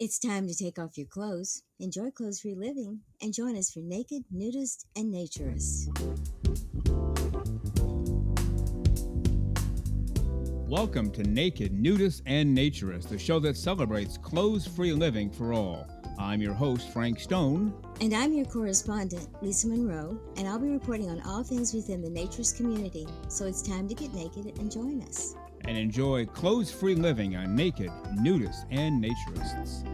It's time to take off your clothes, enjoy clothes-free living, and join us for Naked, Nudists, and Naturists. Welcome to Naked, Nudists, and Naturists, the show that celebrates clothes-free living for all. I'm your host, Frank Stone. And I'm your correspondent, Lisa Monroe, and I'll be reporting on all things within the naturist community. So it's time to get naked and join us. And enjoy clothes-free living on Naked, Nudists, and Naturists.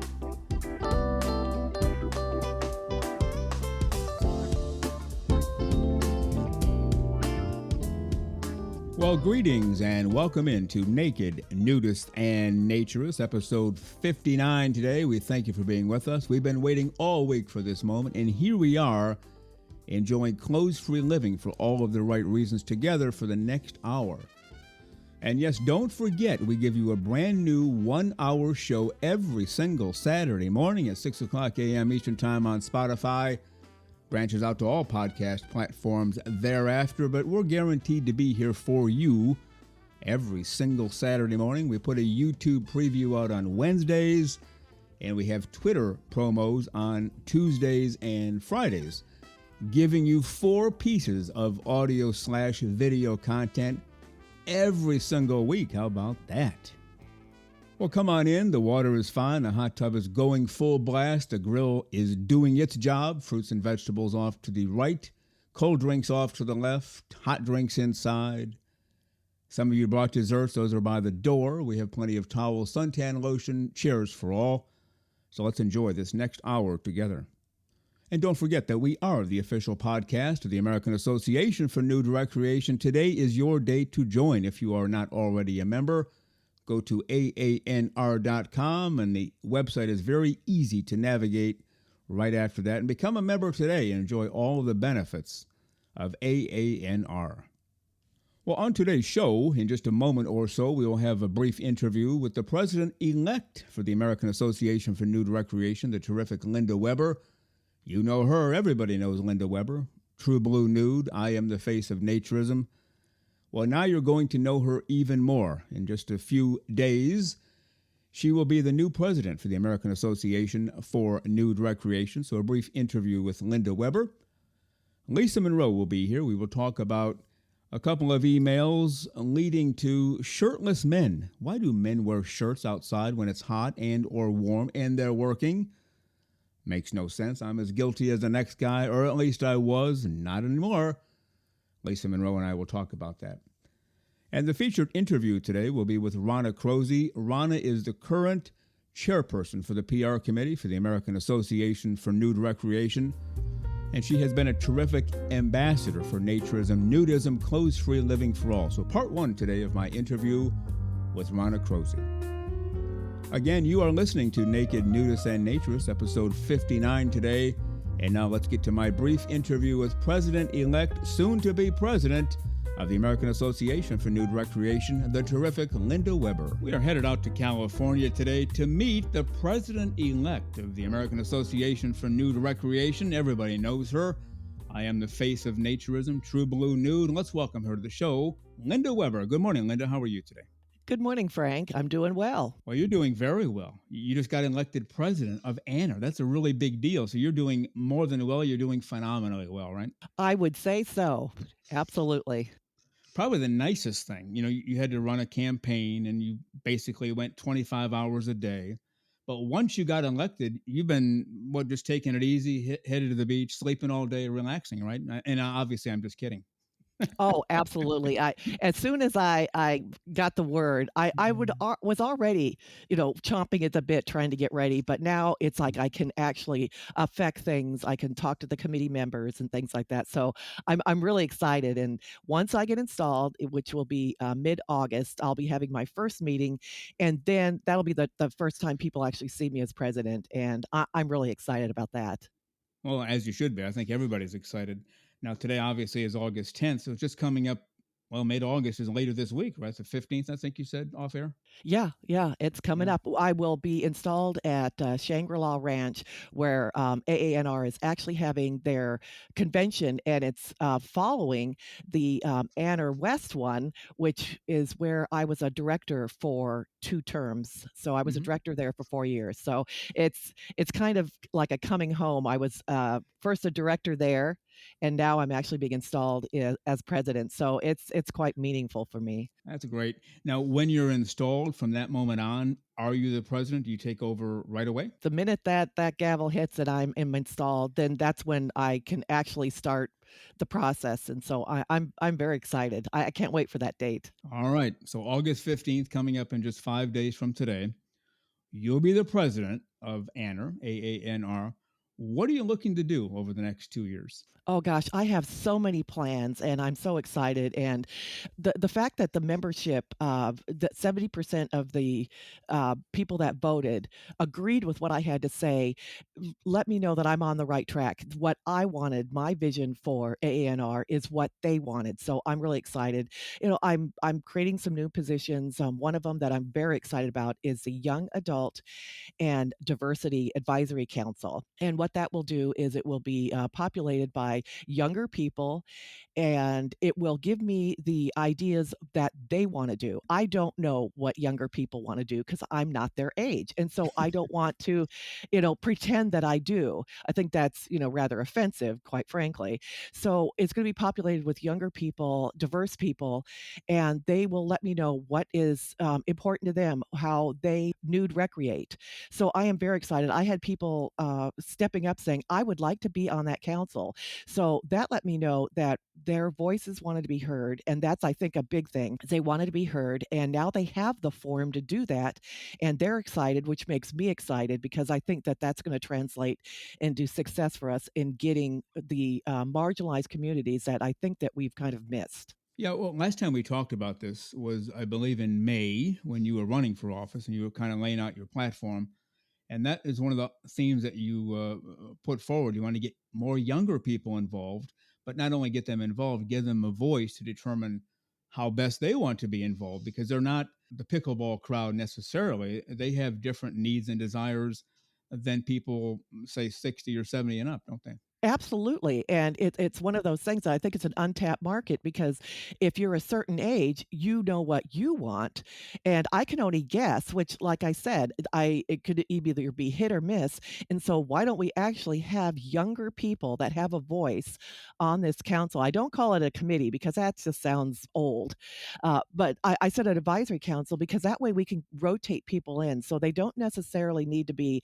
Well, greetings and welcome into Naked, Nudists, and Naturists, episode 59 today. We thank you for being with us. We've been waiting all week for this moment, and here we are enjoying clothes-free living for all of the right reasons together for the next hour. And yes, don't forget, we give you a brand new 1-hour show every single Saturday morning at 6 o'clock a.m. Eastern Time on Spotify. Branches out to all podcast platforms thereafter, but we're guaranteed to be here for you every single Saturday morning. We put a YouTube preview out on Wednesdays, and we have Twitter promos on Tuesdays and Fridays, giving you 4 pieces of audio/video content every single week. How about that? Well, come on in. The water is fine. The hot tub is going full blast. The grill is doing its job. Fruits and vegetables off to the right. Cold drinks off to the left. Hot drinks inside. Some of you brought desserts. Those are by the door. We have plenty of towels, suntan lotion, chairs for all. So let's enjoy this next hour together. And don't forget that we are the official podcast of the American Association for Nude Recreation. Today is your day to join. If you are not already a member, go to AANR.com, and the website is very easy to navigate right after that. And become a member today and enjoy all of the benefits of AANR. Well, on today's show, in just a moment or so, we will have a brief interview with the president-elect for the American Association for Nude Recreation, the terrific Linda Weber. You know her. Everybody knows Linda Weber. True Blue Nude. I am the face of naturism. Well, now you're going to know her even more. In just a few days, she will be the new president for the American Association for Nude Recreation. So a brief interview with Linda Weber. Lisa Monroe will be here. We will talk about a couple of emails leading to shirtless men. Why do men wear shirts outside when it's hot and or warm and they're working? Makes no sense. I'm as guilty as the next guy, or at least I was, not anymore. Lisa Monroe and I will talk about that. And the featured interview today will be with RONNA KROZY. RONNA is the current chairperson for the PR Committee for the American Association for Nude Recreation. And she has been a terrific ambassador for naturism, nudism, clothes-free living for all. So part 1 today of my interview with RONNA KROZY. Again, you are listening to Naked, Nudists, and Naturists, episode 59 today. And now let's get to my brief interview with President-elect, soon-to-be President of the American Association for Nude Recreation, the terrific Linda Weber. We are headed out to California today to meet the President-elect of the American Association for Nude Recreation. Everybody knows her. I am the face of naturism, True Blue Nude. Let's welcome her to the show, Linda Weber. Good morning, Linda. How are you today? Good morning, Frank. I'm doing well. Well, you're doing very well. You just got elected president of AANR. That's a really big deal. So you're doing more than well. You're doing phenomenally well, right? I would say so. Absolutely. Probably the nicest thing. You know, you had to run a campaign and you basically went 25 hours a day. But once you got elected, you've been, just taking it easy, headed to the beach, sleeping all day, relaxing, right? And obviously, I'm just kidding. Oh, absolutely. As soon as I got the word, I was already, chomping at the bit trying to get ready. But now it's like I can actually affect things. I can talk to the committee members and things like that. So I'm really excited. And once I get installed, which will be mid-August, I'll be having my first meeting. And then that'll be the first time people actually see me as president. And I'm really excited about that. Well, as you should be. I think everybody's excited. Now, today, obviously, is August 10th, so it's just coming up. Well, mid-August is later this week, right? It's the 15th, I think you said, off air? Yeah, yeah, it's coming Yeah. up. I will be installed at Shangri-La Ranch, where AANR is actually having their convention, and it's following the Anner West one, which is where I was a director for 2 terms. So I was a Hmm. director there for 4 years. So it's kind of like a coming home. I was first a director there, and now I'm actually being installed as president. So it's quite meaningful for me. That's great. Now, when you're installed from that moment on, are you the president? Do you take over right away? The minute that gavel hits and am installed, then that's when I can actually start the process, and so I'm very excited. I can't wait for that date. All right. So August 15th, coming up in just 5 days from today, you'll be the president of ANR, AANR. What are you looking to do over the next 2 years? Oh gosh, I have so many plans and I'm so excited. And the fact that the membership of that 70% of the people that voted agreed with what I had to say, let me know that I'm on the right track. What I wanted, my vision for AANR is what they wanted. So I'm really excited. I'm creating some new positions. One of them that I'm very excited about is the Young Adult and Diversity Advisory Council. And what that will do is it will be populated by younger people, and it will give me the ideas that they want to do. I don't know what younger people want to do because I'm not their age. And so I don't want to, pretend that I do. I think that's, rather offensive, quite frankly. So it's going to be populated with younger people, diverse people, and they will let me know what is important to them, how they nude recreate. So I am very excited. I had people stepping up saying, I would like to be on that council. So that let me know that their voices wanted to be heard. And that's, I think, a big thing. They wanted to be heard. And now they have the forum to do that. And they're excited, which makes me excited because I think that that's going to translate into success for us in getting the marginalized communities that I think that we've kind of missed. Yeah, well, last time we talked about this was, I believe, in May when you were running for office and you were kind of laying out your platform. And that is one of the themes that you put forward. You want to get more younger people involved, but not only get them involved, give them a voice to determine how best they want to be involved because they're not the pickleball crowd necessarily. They have different needs and desires than people, say, 60 or 70 and up, don't they? Absolutely. And it's one of those things that I think it's an untapped market because if you're a certain age, you know what you want. And I can only guess, which, like I said, it could either be hit or miss. And so, why don't we actually have younger people that have a voice on this council? I don't call it a committee because that just sounds old. But I said an advisory council because that way we can rotate people in. So they don't necessarily need to be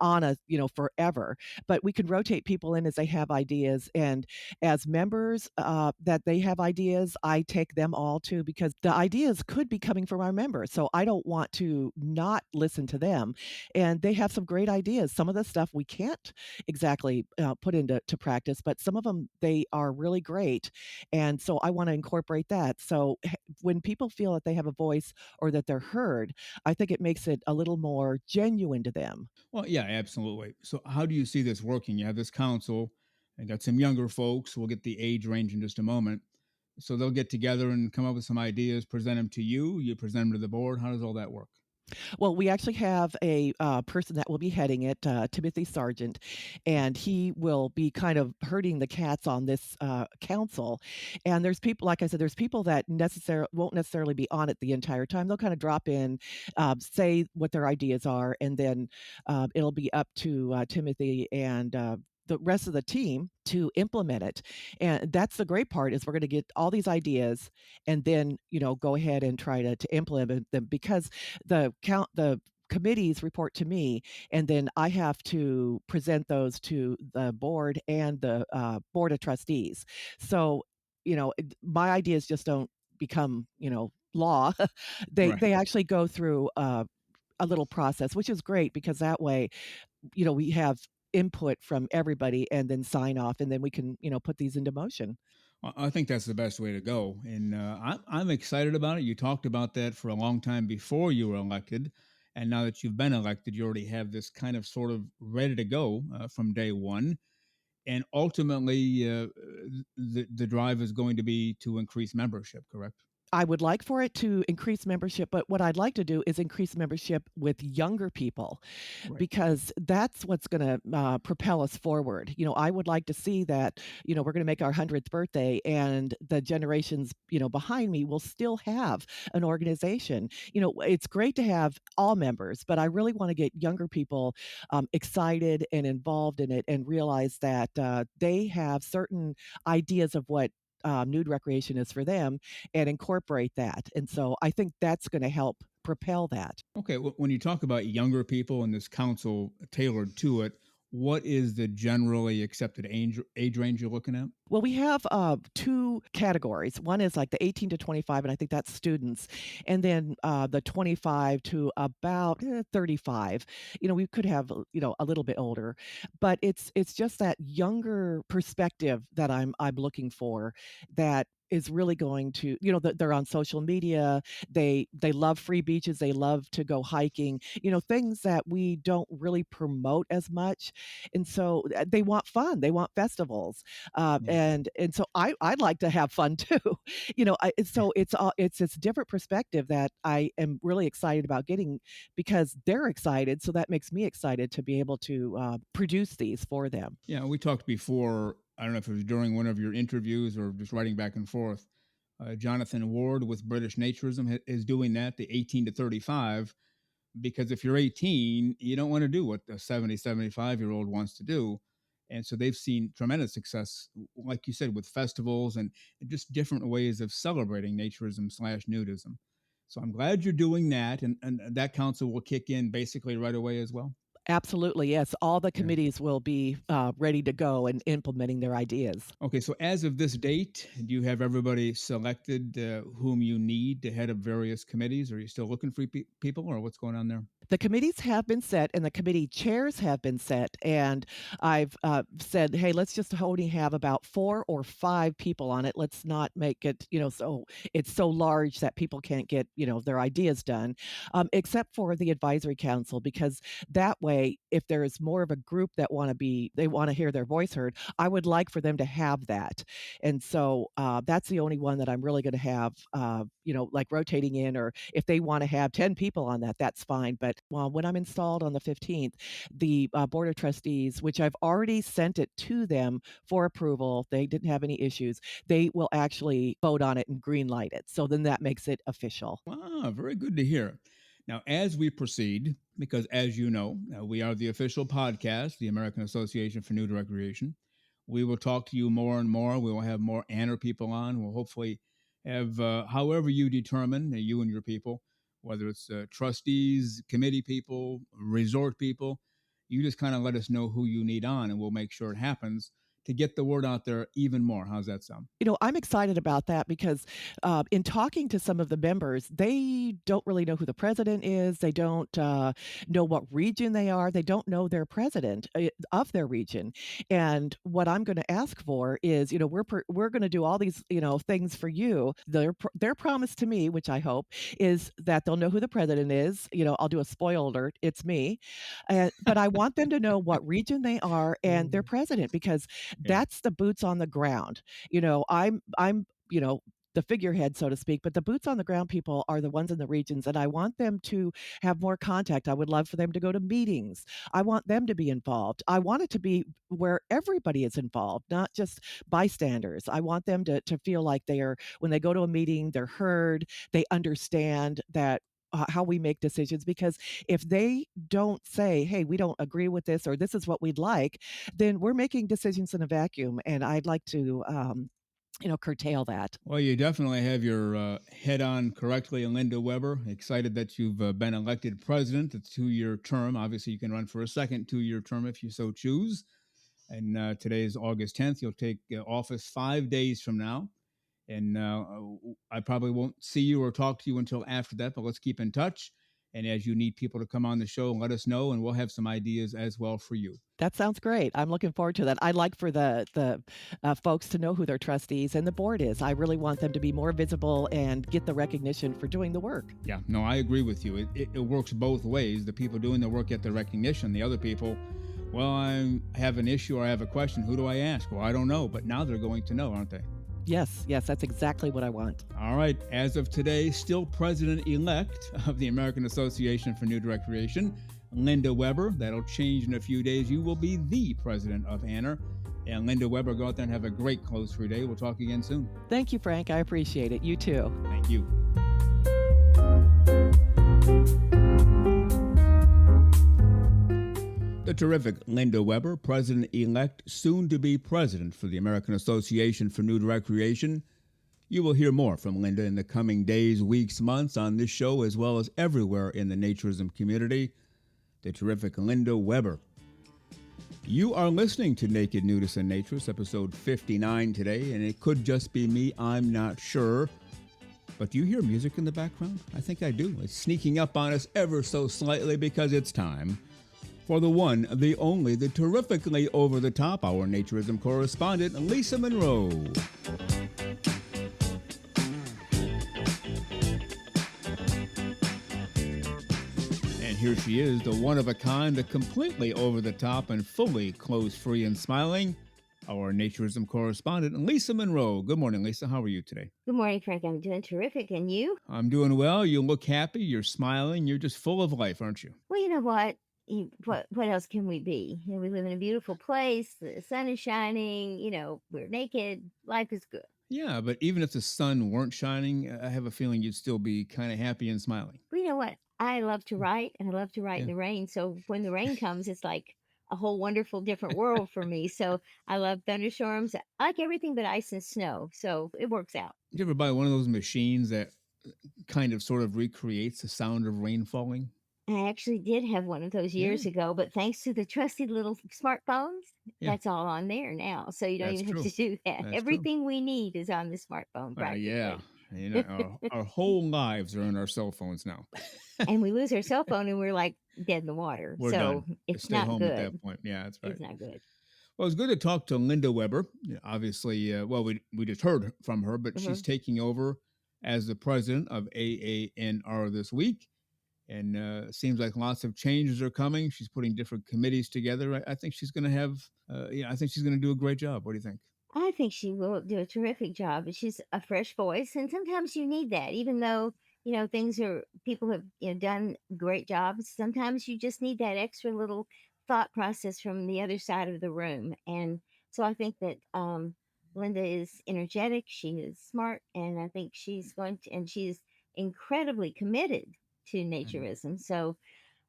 on a forever, but we can rotate people in as they have ideas, and as members that they have ideas, I take them all too because the ideas could be coming from our members, so I don't want to not listen to them. And they have some great ideas. Some of the stuff we can't exactly put into practice, but some of them they are really great, and so I want to incorporate that. So when people feel that they have a voice or that they're heard, I think it makes it a little more genuine to them. Well, yeah, absolutely. So, how do you see this working? You have this council, and got some younger folks. We'll get the age range in just a moment. So, they'll get together and come up with some ideas, present them to you. You present them to the board. How does all that work? Well, we actually have a person that will be heading it, Timothy Sargent, and he will be kind of herding the cats on this council. And there's people, like I said, there's people that won't necessarily be on it the entire time. They'll kind of drop in, say what their ideas are, and then it'll be up to Timothy and the rest of the team to implement it. And that's the great part is we're going to get all these ideas and then go ahead and try to implement them because the committees report to me, and then I have to present those to the board and the board of trustees. So my ideas just don't become law. They Right. actually go through a little process, which is great because that way we have input from everybody and then sign off, and then we can put these into motion. Well, I think that's the best way to go. And I'm excited about it. You talked about that for a long time before you were elected. And now that you've been elected, you already have this kind of sort of ready to go from day one. And ultimately, the drive is going to be to increase membership, correct? I would like for it to increase membership, but what I'd like to do is increase membership with younger people Right. because that's what's going to propel us forward. I would like to see that, we're going to make our 100th birthday and the generations, behind me will still have an organization. It's great to have all members, but I really want to get younger people excited and involved in it and realize that they have certain ideas of what nude recreation is for them and incorporate that. And so I think that's going to help propel that. Okay, when you talk about younger people and this council tailored to it, what is the generally accepted age range you're looking at? Well, we have two categories. One is like the 18 to 25, and I think that's students. And then the 25 to about 35. We could have, a little bit older, but it's just that younger perspective that I'm looking for that is really going to, that they're on social media. They love free beaches. They love to go hiking, things that we don't really promote as much. And so they want fun. They want festivals. Yeah. And so I'd like to have fun too. So it's this different perspective that I am really excited about getting because they're excited. So that makes me excited to be able to produce these for them. Yeah, we talked before. I don't know if it was during one of your interviews or just writing back and forth. Jonathan Ward with British Naturism is doing that, the 18 to 35, because if you're 18, you don't want to do what a 70, 75-year-old wants to do. And so they've seen tremendous success, like you said, with festivals and just different ways of celebrating naturism / nudism. So I'm glad you're doing that. And that council will kick in basically right away as well. Absolutely, yes. All the Yeah. committees will be ready to go and implementing their ideas. Okay, so as of this date, do you have everybody selected whom you need to head up various committees? Are you still looking for people, or what's going on there? The committees have been set and the committee chairs have been set. And I've said, hey, let's just only have about 4 or 5 people on it. Let's not make it, so it's so large that people can't get, their ideas done, except for the advisory council, because that way, if there is more of a group that they want to hear their voice heard, I would like for them to have that. And so that's the only one that I'm really going to have, like rotating in, or if they want to have 10 people on that, that's fine. But when I'm installed on the 15th, the Board of Trustees, which I've already sent it to them for approval, they didn't have any issues. They will actually vote on it and green light it. So then that makes it official. Ah, very good to hear. Now, as we proceed, because as you know, we are the official podcast, the American Association for Nude Recreation. We will talk to you more and more. We will have more AANR people on. We'll hopefully have, however you determine, you and your people, whether it's trustees, committee people, resort people, you just kind of let us know who you need on, and we'll make sure it happens to get the word out there even more. How's that sound? I'm excited about that because in talking to some of the members, they don't really know who the president is. They don't know what region they are. They don't know their president of their region. And what I'm going to ask for is, we're going to do all these, things for you. Their promise to me, which I hope, is that they'll know who the president is. I'll do a spoiler alert. It's me. But I want them to know what region they are and their president, because that's the boots on the ground. I'm the figurehead, so to speak, but the boots on the ground people are the ones in the regions, and I want them to have more contact. I would love for them to go to meetings. I want them to be involved. I want it to be where everybody is involved, not just bystanders. I want them to feel like when they go to a meeting, they're heard, they understand that how we make decisions, because if they don't say, hey, we don't agree with this, or this is what we'd like, then we're making decisions in a vacuum. And I'd like to, curtail that. Well, you definitely have your head on correctly. And Linda Weber, excited that you've been elected president. It's a 2-year term. Obviously, you can run for a second 2-year term if you so choose. And today is August 10th. You'll take office 5 days from now. And I probably won't see you or talk to you until after that, but let's keep in touch. And as you need people to come on the show, let us know, and we'll have some ideas as well for you. That sounds great. I'm looking forward to that. I'd like for the folks to know who their trustees and the board is. I really want them to be more visible and get the recognition for doing the work. Yeah, no, I agree with you. It works both ways. The people doing the work get the recognition. The other people, well, I have an issue or I have a question. Who do I ask? Well, I don't know. But now they're going to know, aren't they? Yes, yes, that's exactly what I want. All right. As of today, still president-elect of the American Association for Nude Recreation, Linda Weber. That'll change in a few days. You will be the president of AANR. And Linda Weber, go out there and have a great close-free day. We'll talk again soon. Thank you, Frank. I appreciate it. You too. Thank you. The terrific Linda Weber, president-elect, soon to be president for the American Association for Nude Recreation. You will hear more from Linda in the coming days, weeks, months on this show, as well as everywhere in the naturism community. The terrific Linda Weber. You are listening to Naked Nudists and Naturists, episode 59 today, and it could just be me, I'm not sure. But do you hear music in the background? I think I do. It's sneaking up on us ever so slightly because it's time for the one, the only, the terrifically over-the-top, our naturism correspondent, Lisa Monroe. And here she is, the one-of-a-kind, the completely over-the-top and fully clothes-free and smiling, our naturism correspondent, Lisa Monroe. Good morning, Lisa. How are you today? Good morning, Frank. I'm doing terrific. And you? I'm doing well. You look happy. You're smiling. You're just full of life, aren't you? Well, you know what? What else can we be? You know, we live in a beautiful place. The sun is shining. You know, we're naked. Life is good. Yeah, but even if the sun weren't shining, I have a feeling you'd still be kind of happy and smiling. Well, you know what? I love to write, and I love to write in the rain. So when the rain comes, it's like a whole wonderful different world for me. So I love thunderstorms. I like everything but ice and snow. So it works out. Did you ever buy one of those machines that kind of sort of recreates the sound of rain falling? I actually did have one of those years ago, but thanks to the trusty little smartphones, that's all on there now. So you don't That's even have true. to do that. That's Everything we need is on the smartphone practically. Yeah. You know, our whole lives are in our cell phones now. And we lose our cell phone and we're like dead in the water. We're so done. it's Stay not home good. at that point. Yeah, that's right. It's not good. Well, it's good to talk to Linda Weber. Obviously, we just heard from her, but she's taking over as the president of AANR this week. And it seems like lots of changes are coming. She's putting different committees together. I think she's going to have, I think she's going to do a great job. What do you think? I think she will do a terrific job. She's a fresh voice, and sometimes you need that. Even though people have done great jobs, sometimes you just need that extra little thought process from the other side of the room. And so I think that Linda is energetic. She is smart, and I think she's she's incredibly committed to naturism. So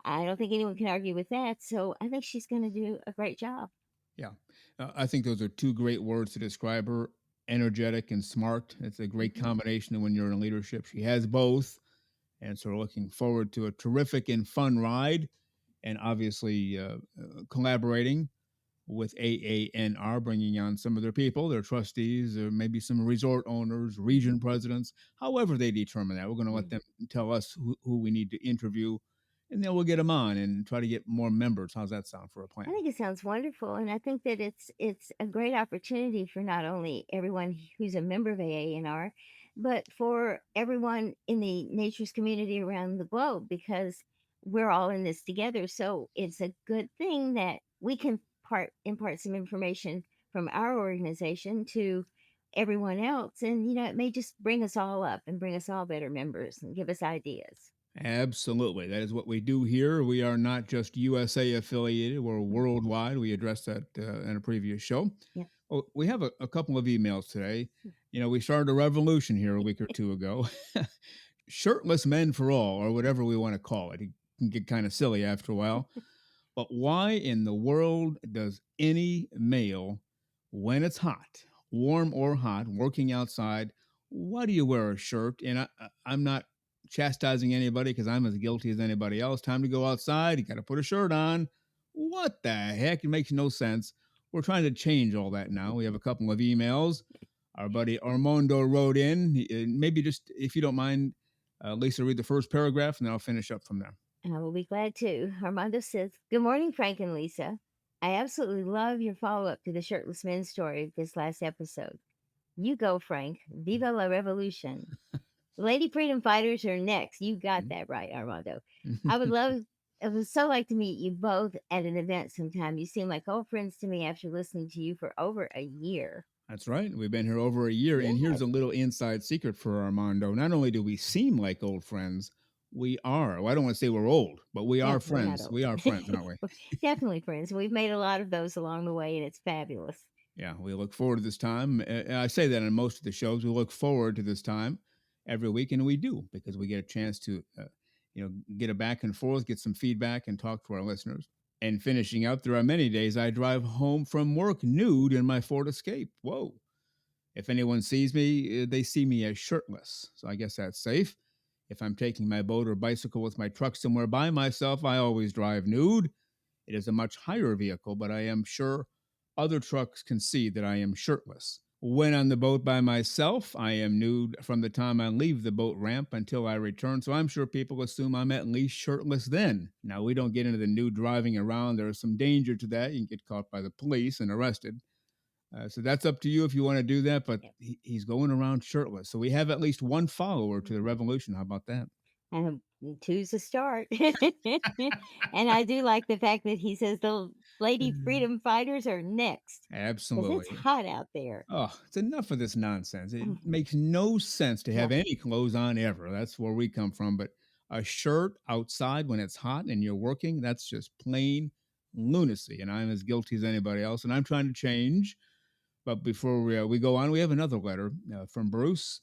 I don't think anyone can argue with that. So I think she's going to do a great job. Yeah. I think those are two great words to describe her, energetic and smart. It's a great combination when you're in leadership. She has both. And so we're looking forward to a terrific and fun ride, and obviously collaborating with AANR, bringing on some of their people, their trustees, or maybe some resort owners, region presidents, however they determine that. We're going to let them tell us who we need to interview, and then we'll get them on and try to get more members. How's that sound for a plan? I think it sounds wonderful, and I think that it's a great opportunity for not only everyone who's a member of AANR, but for everyone in the naturist community around the globe, because we're all in this together. So it's a good thing that we can impart some information from our organization to everyone else, and it may just bring us all up and bring us all better members and give us ideas. Absolutely. That is what we do here. We are not just USA affiliated, we're worldwide. We addressed that in a previous show. Yeah. Well, we have a couple of emails today. We started a revolution here a week or two ago. Shirtless men for all, or whatever we want to call it. It can get kind of silly after a while. But why in the world does any male, when it's hot, warm or hot, working outside, why do you wear a shirt? And I'm not chastising anybody because I'm as guilty as anybody else. Time to go outside. You got to put a shirt on. What the heck? It makes no sense. We're trying to change all that now. We have a couple of emails. Our buddy Armando wrote in. Maybe just, if you don't mind, Lisa, read the first paragraph, and then I'll finish up from there. I will be glad to. Armando says, "Good morning, Frank and Lisa. I absolutely love your follow-up to the shirtless men story this last episode. You go, Frank. Viva la revolution. Lady freedom fighters are next. You got that right, Armando. I would so like to meet you both at an event sometime. You seem like old friends to me after listening to you for over a year." That's right. We've been here over a year. And here's Yes. a little inside secret for Armando. Not only do we seem like old friends, we are. Well, I don't want to say we're old, but we Yeah, are we're not friends. old. We are friends, aren't we? We're definitely friends. We've made a lot of those along the way, and it's fabulous. Yeah, we look forward to this time. I say that in most of the shows. We look forward to this time every week, and we do because we get a chance to, get a back and forth, get some feedback, and talk to our listeners. And finishing up, there are many days I drive home from work nude in my Ford Escape. Whoa. If anyone sees me, they see me as shirtless. So I guess that's safe. If I'm taking my boat or bicycle with my truck somewhere by myself, I always drive nude. It is a much higher vehicle, but I am sure other trucks can see that I am shirtless. When on the boat by myself, I am nude from the time I leave the boat ramp until I return, so I'm sure people assume I'm at least shirtless then. Now, we don't get into the nude driving around. There is some danger to that. You can get caught by the police and arrested. So that's up to you if you want to do that, but Yep. he's going around shirtless. So we have at least one follower to the revolution. How about that? And two's a start. And I do like the fact that he says the lady freedom fighters are next because it's Absolutely. hot out there. Oh, it's enough of this nonsense. It Mm, makes no sense to have nothing. any clothes on ever. That's where we come from. But a shirt outside when it's hot and you're working, that's just plain lunacy. And I'm as guilty as anybody else. And I'm trying to change. But before we go on, we have another letter from Bruce.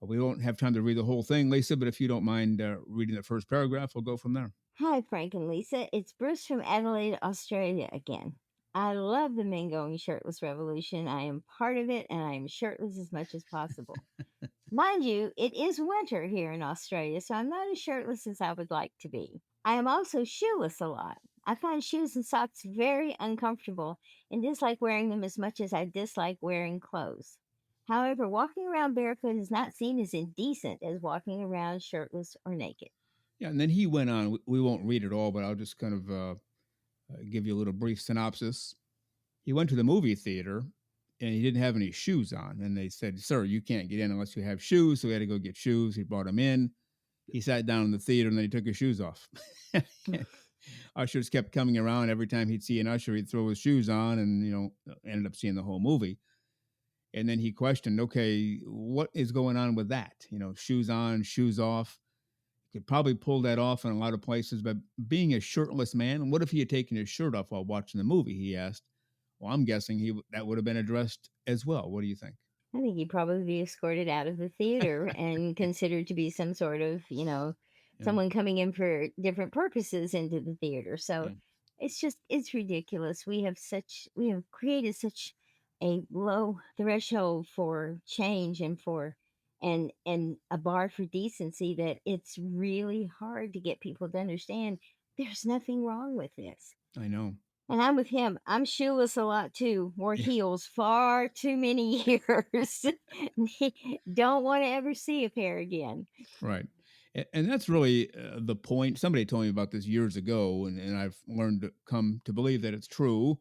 We won't have time to read the whole thing, Lisa, but if you don't mind reading the first paragraph, we'll go from there. Hi, Frank and Lisa. It's Bruce from Adelaide, Australia again. I love the men going shirtless revolution. I am part of it and I am shirtless as much as possible. Mind you, it is winter here in Australia, so I'm not as shirtless as I would like to be. I am also shoeless a lot. I find shoes and socks very uncomfortable and dislike wearing them as much as I dislike wearing clothes. However, walking around barefoot is not seen as indecent as walking around shirtless or naked. Yeah, and then he went on. We won't read it all, but I'll just kind of give you a little brief synopsis. He went to the movie theater and he didn't have any shoes on. And they said, "Sir, you can't get in unless you have shoes." So he had to go get shoes. He brought them in. He sat down in the theater and then he took his shoes off. Ushers kept coming around. Every time he'd see an usher, he'd throw his shoes on and, ended up seeing the whole movie. And then he questioned, okay, what is going on with that? Shoes on, shoes off. Could probably pull that off in a lot of places, but being a shirtless man, what if he had taken his shirt off while watching the movie? He asked. Well, I'm guessing that would have been addressed as well. What do you think? I think he'd probably be escorted out of the theater and considered to be some sort of, Yeah, someone coming in for different purposes into the theater. So yeah, it's ridiculous. We have created such a low threshold for change and and a bar for decency that it's really hard to get people to understand there's nothing wrong with this. I know. And I'm with him. I'm shoeless a lot too. Wore Yeah, heels far too many years. Don't want to ever see a pair again. right. And that's really the point. Somebody told me about this years ago, and I've learned to come to believe that it's true.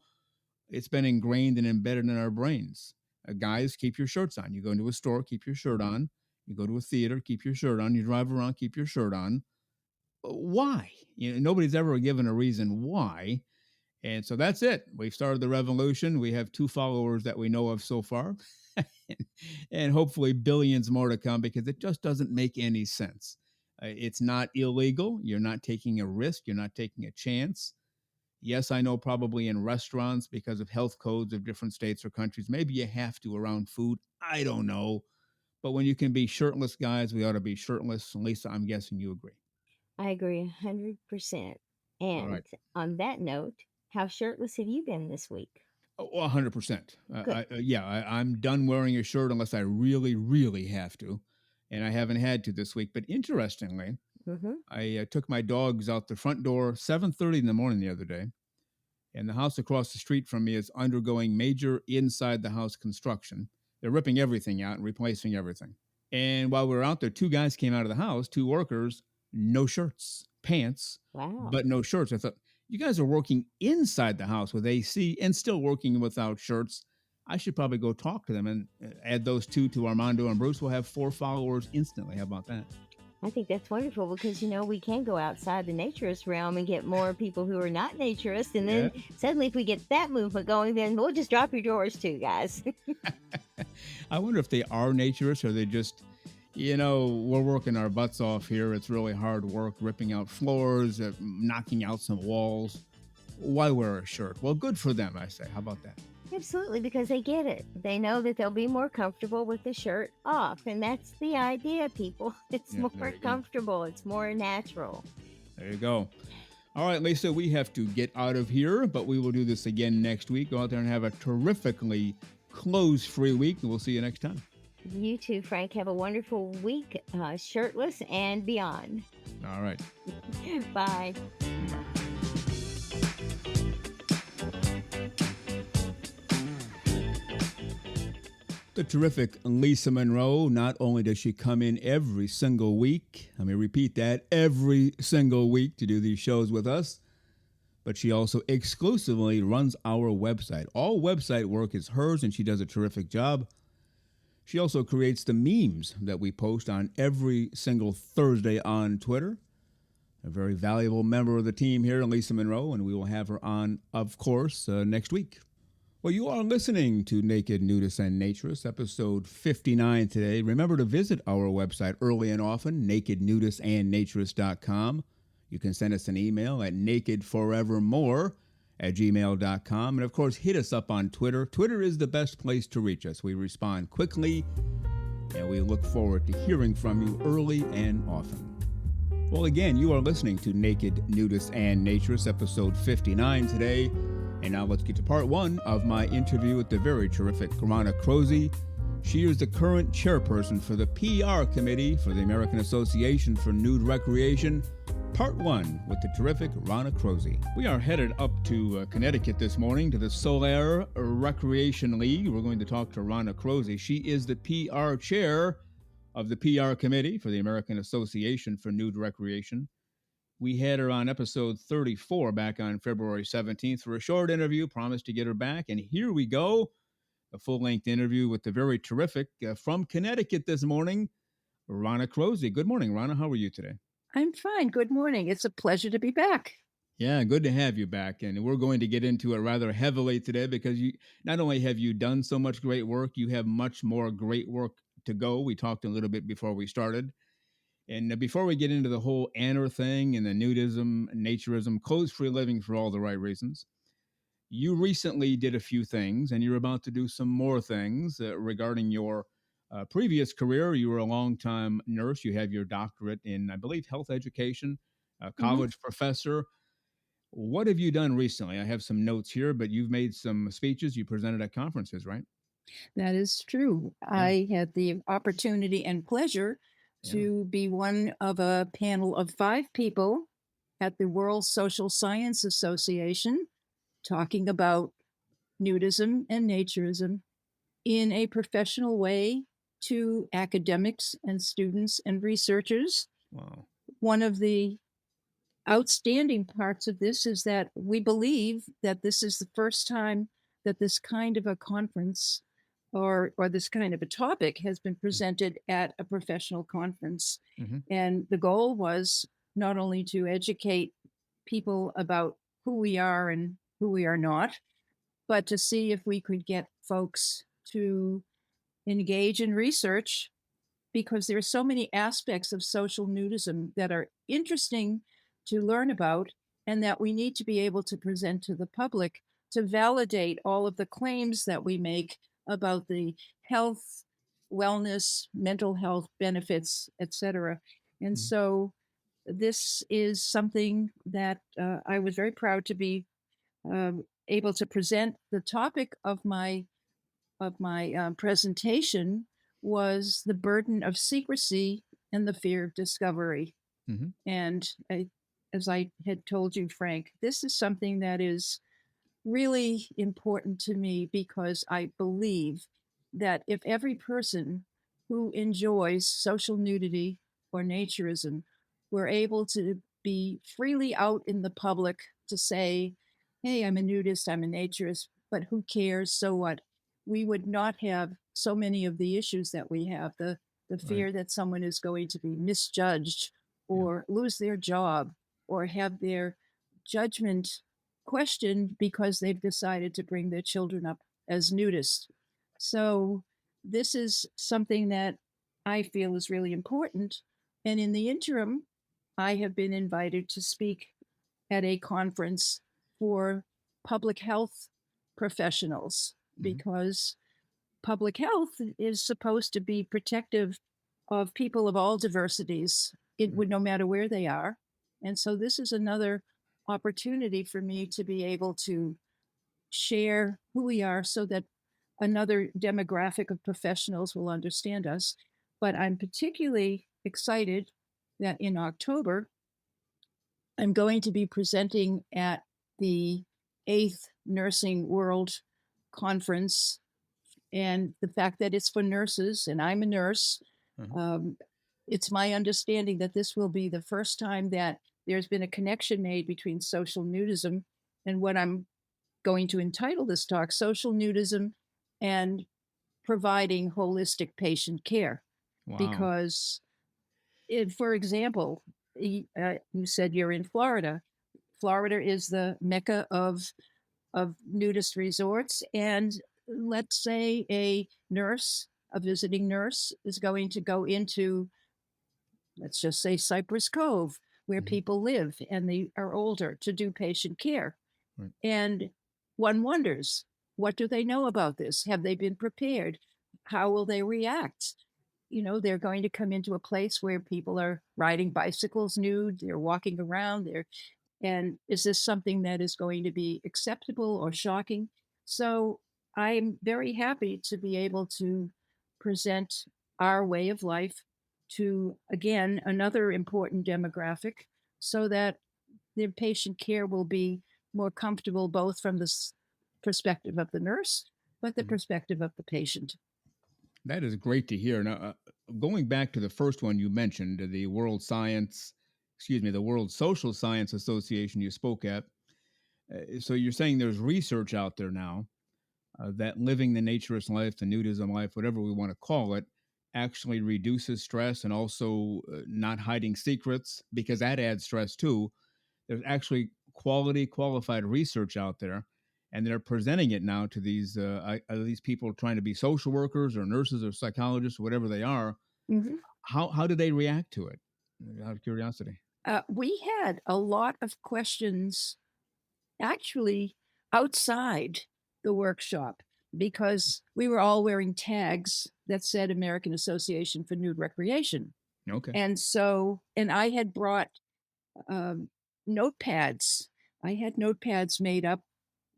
It's been ingrained and embedded in our brains. Guys, keep your shirts on. You go into a store, keep your shirt on. You go to a theater, keep your shirt on. You drive around, keep your shirt on. Why? Nobody's ever given a reason why. And so that's it. We've started the revolution. We have two followers that we know of so far, and hopefully billions more to come because it just doesn't make any sense. It's not illegal. You're not taking a risk. You're not taking a chance. Yes, I know probably in restaurants because of health codes of different states or countries, maybe you have to around food. I don't know. But when you can be shirtless guys, we ought to be shirtless. Lisa, I'm guessing you agree. I agree 100%. All And right. on that note, how shirtless have you been this week? Oh, 100%. Good. I'm done wearing a shirt unless I really, really have to. And I haven't had to this week. But interestingly, Mm-hmm. I took my dogs out the front door 7:30 in the morning the other day. And the house across the street from me is undergoing major inside the house construction. They're ripping everything out and replacing everything. And while we were out there, two guys came out of the house, two workers, no shirts, pants, Wow. but no shirts. I thought, you guys are working inside the house with AC and still working without shirts. I should probably go talk to them and add those two to Armando and Bruce. We'll have four followers instantly. How about that? I think that's wonderful because, we can go outside the naturist realm and get more people who are not naturists. And Yeah. then suddenly, if we get that movement going, then we'll just drop your doors too, guys. I wonder if they are naturists or they just, we're working our butts off here. It's really hard work ripping out floors, knocking out some walls. Why wear a shirt? Well, good for them, I say. How about that? Absolutely, because they get it. They know that they'll be more comfortable with the shirt off. And that's the idea, people. It's Yeah, more there you go. comfortable, it's more natural. There you go. All right, Lisa, we have to get out of here, but we will do this again next week. Go out there and have a terrifically clothes-free week, and we'll see you next time. You too, Frank. Have a wonderful week, shirtless and beyond. All right. Bye. The terrific Lisa Monroe, not only does she come in every single week, let me repeat that, every single week to do these shows with us, but she also exclusively runs our website. All website work is hers, and she does a terrific job. She also creates the memes that we post on every single Thursday on Twitter. A very valuable member of the team here, Lisa Monroe, and we will have her on, of course, next week. Well, you are listening to Naked Nudists and Naturists, episode 59 today. Remember to visit our website early and often, nakednudistandnaturist.com. You can send us an email at nakedforevermore@gmail.com. And, of course, hit us up on Twitter. Twitter is the best place to reach us. We respond quickly, and we look forward to hearing from you early and often. Well, again, you are listening to Naked Nudists and Naturists, episode 59 today. And now let's get to part one of my interview with the very terrific RONNA KROZY. She is the current chairperson for the PR Committee for the American Association for Nude Recreation. Part one with the terrific RONNA KROZY. We are headed up to Connecticut this morning to the Solaire Recreation League. We're going to talk to RONNA KROZY. She is the PR chair of the PR Committee for the American Association for Nude Recreation. We had her on episode 34 back on February 17th for a short interview, promised to get her back, and here we go, a full-length interview with the very terrific, from Connecticut this morning, RONNA KROZY. Good morning, RONNA. How are you today? I'm fine. Good morning. It's a pleasure to be back. Yeah, good to have you back, and we're going to get into it rather heavily today because you not only have you done so much great work, you have much more great work to go. We talked a little bit before we started. And before we get into the whole AANR thing and the nudism, naturism, clothes-free living for all the right reasons, you recently did a few things, and you're about to do some more things regarding your previous career. You were a longtime nurse. You have your doctorate in, I believe, health education, a Mhm. college professor. What have you done recently? I have some notes here, but you've made some speeches. You presented at conferences, right? That is true. Yeah, I had the opportunity and pleasure yeah. to be one of a panel of 5 people at the World Social Science Association talking about nudism and naturism in a professional way to academics and students and researchers. Wow. One of the outstanding parts of this is that we believe that this is the first time that this kind of a conference or this kind of a topic has been presented at a professional conference. Mm-hmm. And the goal was not only to educate people about who we are and who we are not, but to see if we could get folks to engage in research because there are so many aspects of social nudism that are interesting to learn about and that we need to be able to present to the public to validate all of the claims that we make about the health, wellness, mental health benefits, etc. And Mm-hmm. so this is something that I was very proud to be able to present. The topic of my presentation was the burden of secrecy and the fear of discovery. Mm-hmm. And as I had told you, Frank, this is something that is really important to me because I believe that if every person who enjoys social nudity or naturism were able to be freely out in the public to say, hey, I'm a nudist, I'm a naturist, but who cares? So what? We would not have so many of the issues that we have, the the Right. fear that someone is going to be misjudged or lose their job or have their judgment questioned because they've decided to bring their children up as nudists. So this is something that I feel is really important. And in the interim, I have been invited to speak at a conference for public health professionals Mhm. because public health is supposed to be protective of people of all diversities, it Right. would no matter where they are. And so this is another opportunity for me to be able to share who we are so that another demographic of professionals will understand us. But I'm particularly excited that in October, I'm going to be presenting at the 8th Nursing World Conference. And the fact that it's for nurses, and I'm a nurse, Uh-huh. um, it's my understanding that this will be the first time that there's been a connection made between social nudism and what I'm going to entitle this talk Social Nudism and Providing Holistic Patient Care. Wow. Because, for example, you said you're in Florida. Florida is the mecca of nudist resorts. And let's say a nurse, a visiting nurse, is going to go into, let's just say, Cypress Cove, where Mhm. people live and they are older to do patient care. Right. And one wonders, what do they know about this? Have they been prepared? How will they react? You know, they're going to come into a place where people are riding bicycles nude, they're walking around, they're and is this something that is going to be acceptable or shocking? So I'm very happy to be able to present our way of life to, again, another important demographic so that their patient care will be more comfortable, both from the perspective of the nurse, but the Mhm. perspective of the patient. That is great to hear. Now, going back to the first one you mentioned, the World Social Science Association you spoke at. So you're saying there's research out there now that living the naturist life, the nudism life, whatever we want to call it, actually reduces stress and also not hiding secrets because that adds stress too. There's actually qualified research out there, and they're presenting it now to these people trying to be social workers or nurses or psychologists, whatever they are. Mhm. How do they react to it? Out of curiosity. We had a lot of questions actually outside the workshop because we were all wearing tags that said American Association for Nude Recreation. Okay. And so, and I had brought um, notepads. I had notepads made up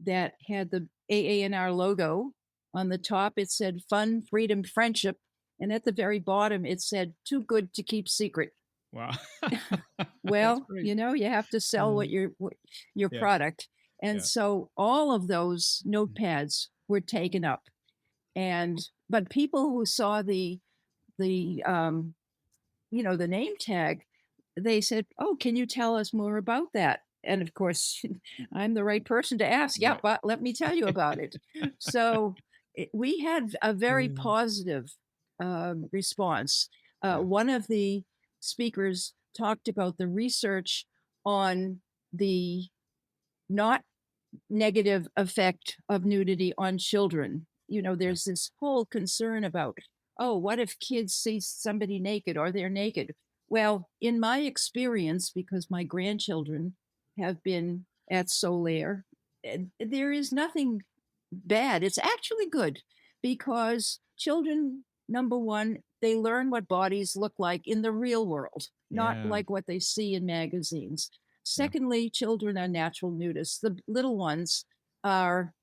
that had the AANR logo. On the top, it said fun, freedom, friendship. And at the very bottom, it said too good to keep secret. Wow. That's Well, great. you know, you have to sell Uh, your yeah. product. And Yeah. so all of those notepads were taken up. And but people who saw the the name tag, they said, "Oh, can you tell us more about that?" And of course, I'm the right person to ask. Yeah, Right. but let me tell you about it. So we had a very Yeah. positive response. Yeah. One of the speakers talked about the research on the not negative effect of nudity on children. You know, Yeah. there's this whole concern about, oh, what if kids see somebody naked or they're naked? Well, in my experience, because my grandchildren have been at Solaire, there is nothing bad. It's actually good because children, number one, they learn what bodies look like in the real world, not Yeah. like what they see in magazines. Yeah. Secondly, children are natural nudists. The little ones are,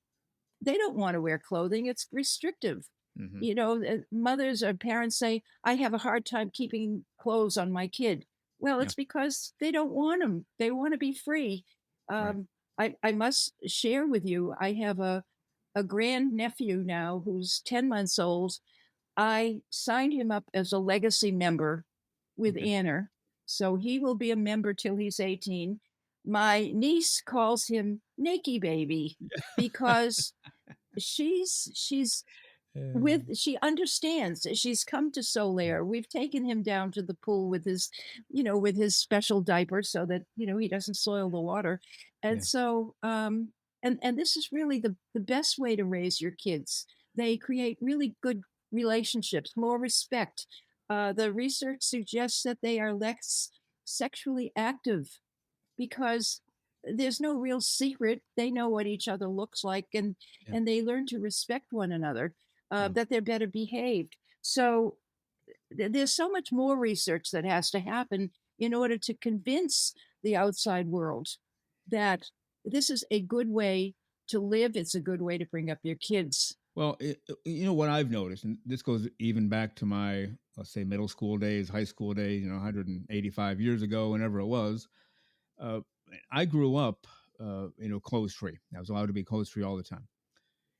they don't want to wear clothing, it's restrictive. Hmm. You know, mothers or parents say, I have a hard time keeping clothes on my kid. Well, Yeah. it's because they don't want them, they want to be free. Right. I must share with you, I have a grand nephew now who's 10 months old. I signed him up as a legacy member with Okay. AANR, so he will be a member till he's 18. My niece calls him Nakey Baby because she's With she understands. She's come to Yeah. Solaire. We've taken him down to the pool with his, with his special diaper so that, he doesn't soil the water. And Yeah. so, and this is really the best way to raise your kids. They create really good relationships, more respect. The research suggests that they are less sexually active because there's no real secret. They know what each other looks like, and Yeah. and they learn to respect one another. Yeah. That they're better behaved. So there's so much more research that has to happen in order to convince the outside world that this is a good way to live. It's a good way to bring up your kids. Well, what I've noticed, and this goes even back to my, let's say, middle school days, high school days, 185 years ago, whenever it was. Uh, I grew up, clothes free. I was allowed to be clothes free all the time.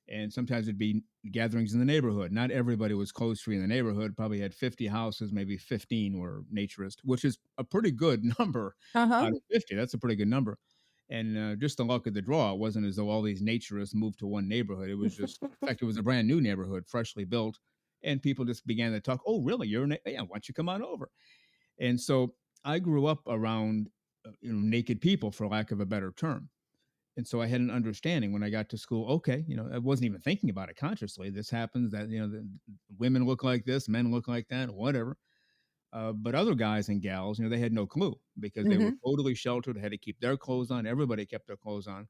And sometimes it'd be gatherings in the neighborhood. Not everybody was clothes free in the neighborhood. Probably had 50 houses, maybe 15 were naturist, which is a pretty good number Uh huh. out of 50. That's a pretty good number. And just the luck of the draw, it wasn't as though all these naturists moved to one neighborhood. It was just, in fact, it was a brand new neighborhood, freshly built. And people just began to talk, oh, really? Yeah, why don't you come on over? And so I grew up around, naked people, for lack of a better term. And so I had an understanding when I got to school. Okay, I wasn't even thinking about it consciously. This happens, that women look like this, men look like that, whatever. But other guys and gals, they had no clue because they were Hmm. totally sheltered, had to keep their clothes on. Everybody kept their clothes on,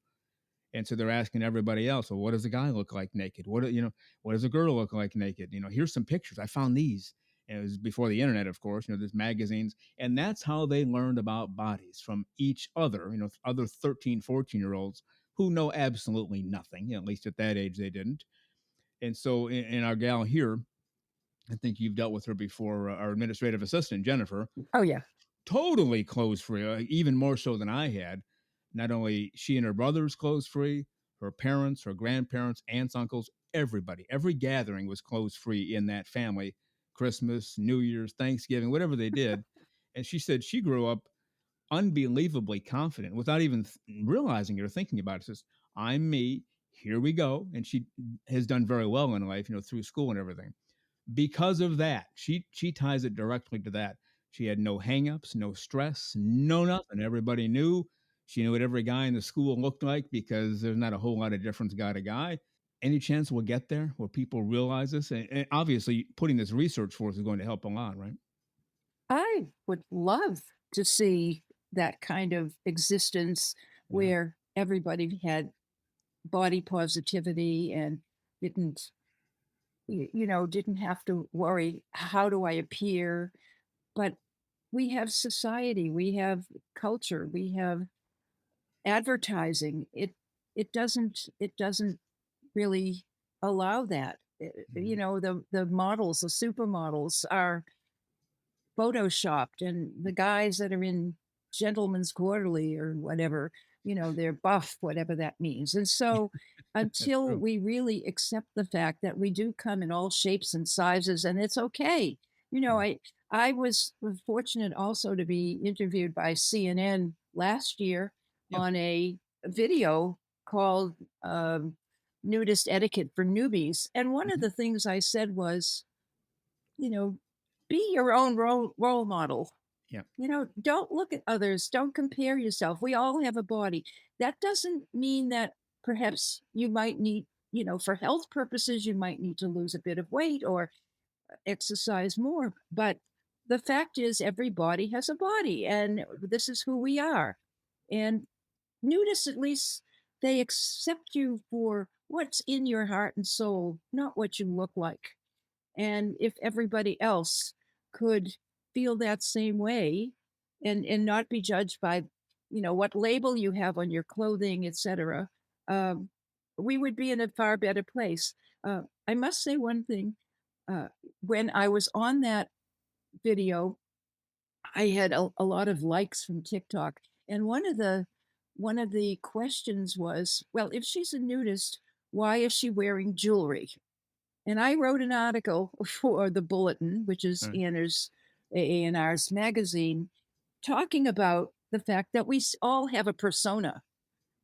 and so they're asking everybody else, well, what does a guy look like naked? What does a girl look like naked? Here's some pictures. I found these. And it was before the internet, of course. There's magazines, and that's how they learned about bodies from each other. Other 13, 14-year-olds who know absolutely nothing. At least at that age, they didn't. And so, in our gal here, I think you've dealt with her before. Our administrative assistant, Jennifer, Oh yeah. totally clothes free, even more so than I had. Not only she and her brothers clothes free, her parents, her grandparents, aunts, uncles, everybody, every gathering was clothes free in that family. Christmas, New Year's, Thanksgiving, whatever they did. And she said she grew up unbelievably confident without even realizing it or thinking about it. Says, I'm me. Here we go. And she has done very well in life, through school and everything because of that. She ties it directly to that. She had no hangups, no stress, no nothing. Everybody knew. She knew what every guy in the school looked like because there's not a whole lot of difference guy to guy. Any chance we'll get there where people realize this? And obviously, putting this research forth is going to help a lot, right? I would love to see that kind of existence Yeah. where everybody had body positivity and didn't didn't have to worry, how do I appear? But we have society, we have culture, we have advertising. It doesn't really allow that. Mhm. The models, the supermodels are photoshopped, and the guys that are in Gentleman's Quarterly or whatever, they're buff, whatever that means. And so That's until true. we really accept the fact that we do come in all shapes and sizes and it's okay. Yeah. I was fortunate also to be interviewed by CNN last year Yeah. on a video called Nudist Etiquette for Newbies. And one of Mhm. the things I said was, you know, be your own role model. Yeah. Don't look at others. Don't compare yourself. We all have a body. That doesn't mean that perhaps you might need, for health purposes, you might need to lose a bit of weight or exercise more. But the fact is, every body has a body, and this is who we are. And nudists, at least, they accept you for what's in your heart and soul, not what you look like. And if everybody else could feel that same way and not be judged by, what label you have on your clothing, etc., um, we would be in a far better place. I must say one thing. Uh, when I was on that video, I had a lot of likes from TikTok, and one of the questions was, well, if she's a nudist, why is she wearing jewelry? And I wrote an article for the Bulletin, which is All right. Anna's AANR's magazine, talking about the fact that we all have a persona.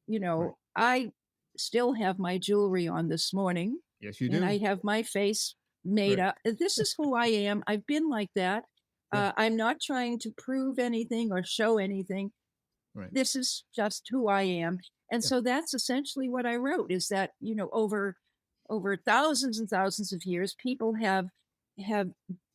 Right. I still have my jewelry on this morning. Yes, you and I do. have my face made Right. up. This is who I am. I've been like that. Yeah. I'm not trying to prove anything or show anything. Right. This is just who I am. And Yeah. so that's essentially what I wrote, is that, over thousands and thousands of years, people have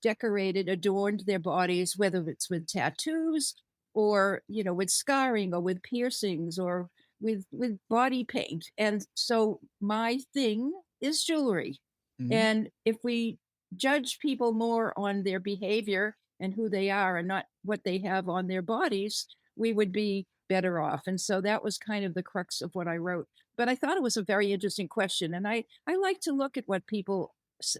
decorated, adorned their bodies, whether it's with tattoos or, with scarring or with piercings or with body paint. And so my thing is jewelry. Hmm. And if we judge people more on their behavior and who they are and not what they have on their bodies, we would be better off. And so that was kind of the crux of what I wrote. But I thought it was a very interesting question. And I like to look at what people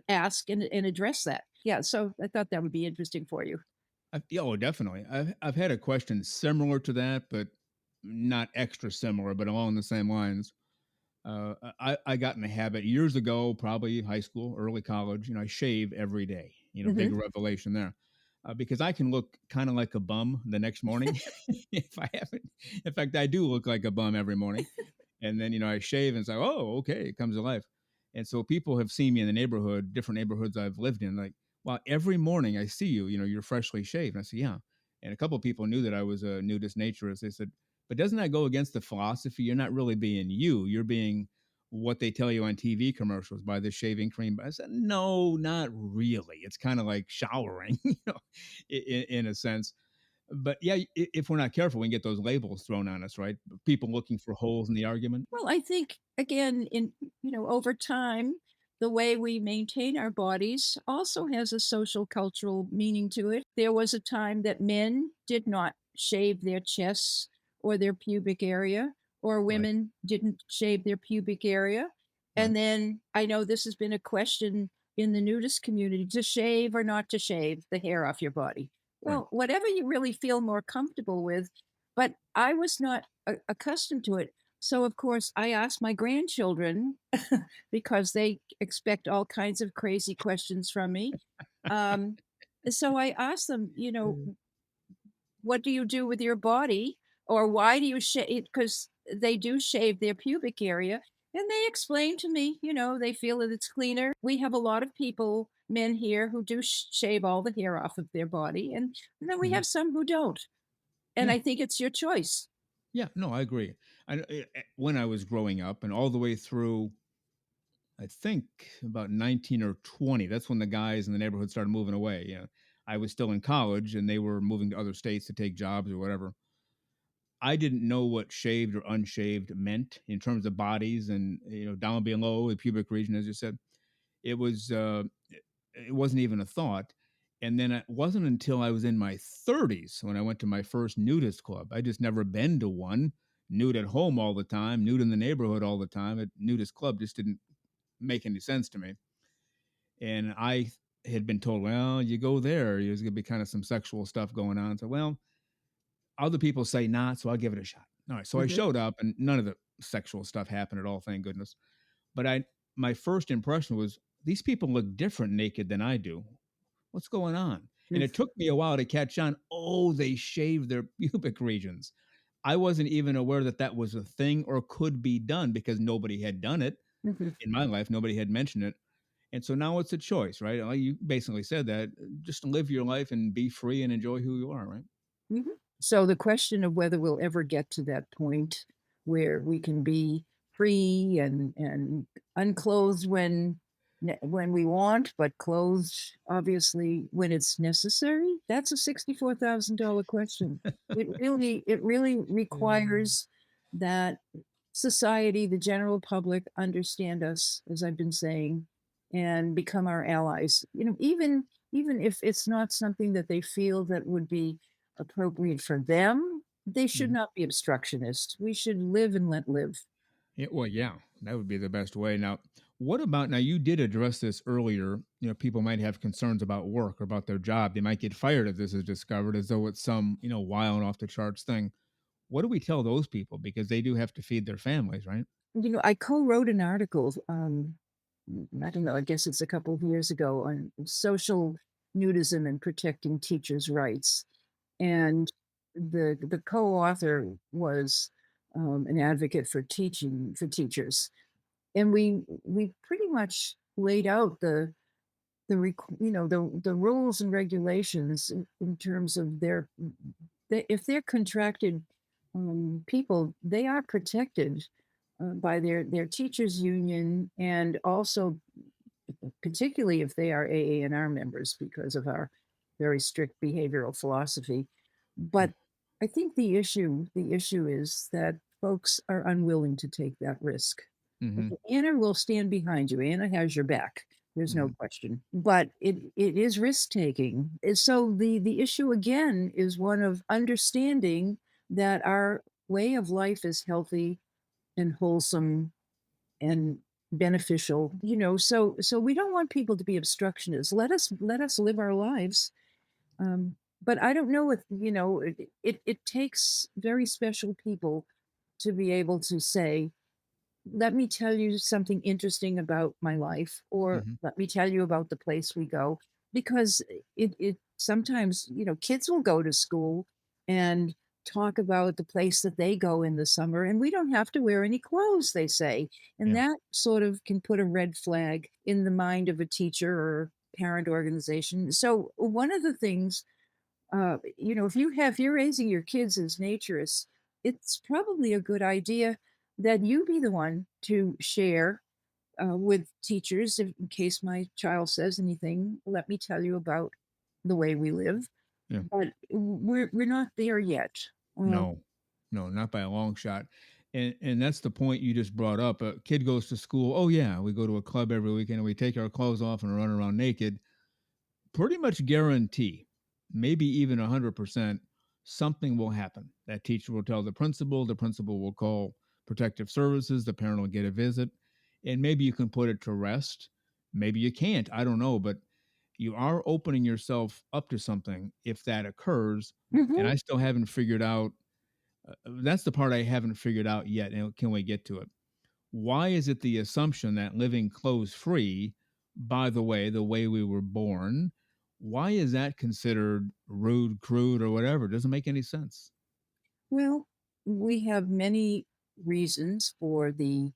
ask and address that. Yeah. So I thought that would be interesting for you. Yeah, oh, definitely. I've had a question similar to that, but not extra similar, but along the same lines. I got in the habit years ago, probably high school, early college. I shave every day. Big Hmm. revelation there, because I can look kind of like a bum the next morning if I haven't. In fact, I do look like a bum every morning, and then I shave and say, "Oh, okay," it comes to life. And so people have seen me in the neighborhood, different neighborhoods I've lived in, like, "Wow, every morning I see you. You're freshly shaved." And I say, "Yeah." And a couple of people knew that I was a nudist naturist. They said, "But doesn't that go against the philosophy? You're not really being you. You're being what they tell you on TV commercials by the shaving cream." I said, "No, not really. It's kind of like showering, in a sense." But yeah, if we're not careful, we can get those labels thrown on us, right? People looking for holes in the argument. Well, I think again, over time, the way we maintain our bodies also has a social cultural meaning to it. There was a time that men did not shave their chests or their pubic area, or Right, women didn't shave their pubic area. right. And then I know this has been a question in the nudist community, to shave or not to shave the hair off your body. Right. Well, whatever you really feel more comfortable with. But I was not accustomed to it, so, of course, I asked my grandchildren because they expect all kinds of crazy questions from me. Um, so I asked them, Mm. what do you do with your body? Or why do you shave? Because they do shave their pubic area. And they explained to me, they feel that it's cleaner. We have a lot of people, men here, who do shave all the hair off of their body. And then we Mhm. have some who don't. And Yeah, I think it's your choice. yeah. No, I agree. When I was growing up, and all the way through, I think about 19 or 20. That's when the guys in the neighborhood started moving away. I was still in college, and they were moving to other states to take jobs or whatever. I didn't know what shaved or unshaved meant in terms of bodies and down below the pubic region, as you said. It was it wasn't even a thought. And then it wasn't until I was in my 30s when I went to my first nudist club. I just never been to one. Nude at home all the time, nude in the neighborhood all the time. At nudist club just didn't make any sense to me. And I had been told, well, you go there, there's gonna be kind of some sexual stuff going on. So, well, other people say not, so I'll give it a shot. All right. So I Mhm. showed up and none of the sexual stuff happened at all, thank goodness. But my first impression was these people look different naked than I do. What's going on? And it took me a while to catch on. Oh, they shave their pubic regions. I wasn't even aware that that was a thing or could be done because nobody had done it Mhm. in my life. Nobody had mentioned it. And so now it's a choice, right? Like you basically said that just live your life and be free and enjoy who you are, right? Mhm. So the question of whether we'll ever get to that point where we can be free and unclothed when we want, but clothed obviously when it's necessary, that's a $64,000 question. It really Mm. requires that society, the general public, understand us, as I've been saying, and become our allies. Even if it's not something that they feel that would be appropriate for them, they should Mhm. not be obstructionists. We should live and let live. Yeah, well, yeah, that would be the best way. Now, what about now? You did address this earlier. People might have concerns about work or about their job. They might get fired if this is discovered, as though it's some wild off the charts thing. What do we tell those people because they do have to feed their families, right? I co-wrote an article, I don't know, I guess it's a couple of years ago, on social nudism and protecting teachers' rights. And the co-author was an advocate for teachers. and we pretty much laid out the rules and regulations in terms of if they're contracted people, they are protected by their teachers union, and also particularly if they are AANR members because of our very strict behavioral philosophy. Yeah. But I think the issue is that folks are unwilling to take that risk. Hmm. Anna will stand behind you. Anna has your back. There's no Hmm. question. But it is risk taking. So the issue again is one of understanding that our way of life is healthy and wholesome and beneficial. So we don't want people to be obstructionists. Let us live our lives. But I don't know if it takes very special people to be able to say, let me tell you something interesting about my life, or Hmm. let me tell you about the place we go. Because it sometimes, kids will go to school and talk about the place that they go in the summer, and we don't have to wear any clothes, they say. And Yeah. that sort of can put a red flag in the mind of a teacher or parent organization. So one of the things, if you're raising your kids as naturists, it's probably a good idea that you be the one to share with teachers, in case my child says anything. Let me tell you about the way we live. Yeah. But we're not there yet. Uh, No, no, not by a long shot. And that's the point you just brought up. A kid goes to school. Oh yeah, we go to a club every weekend and we take our clothes off and run around naked. Pretty much guarantee, maybe even 100%, something will happen. That teacher will tell the principal will call protective services, the parent will get a visit, and maybe you can put it to rest. Maybe you can't. I don't know, but you are opening yourself up to something if that occurs. And mhm. I still haven't figured out that's the part I haven't figured out yet. And can we get to it? Why is it the assumption that living clothes free, by the way we were born, why is that considered rude, crude, or whatever? It doesn't make any sense. Well, we have many reasons for the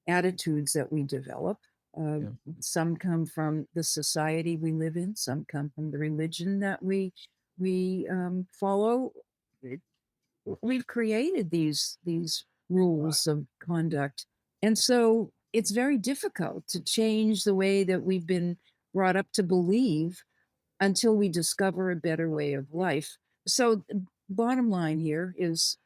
attitudes that we develop. Uh, Yeah. some come from the society we live in. Some come from the religion that we follow. It- We've created these rules of conduct, and so it's very difficult to change the way that we've been brought up to believe until we discover a better way of life. So, bottom line here is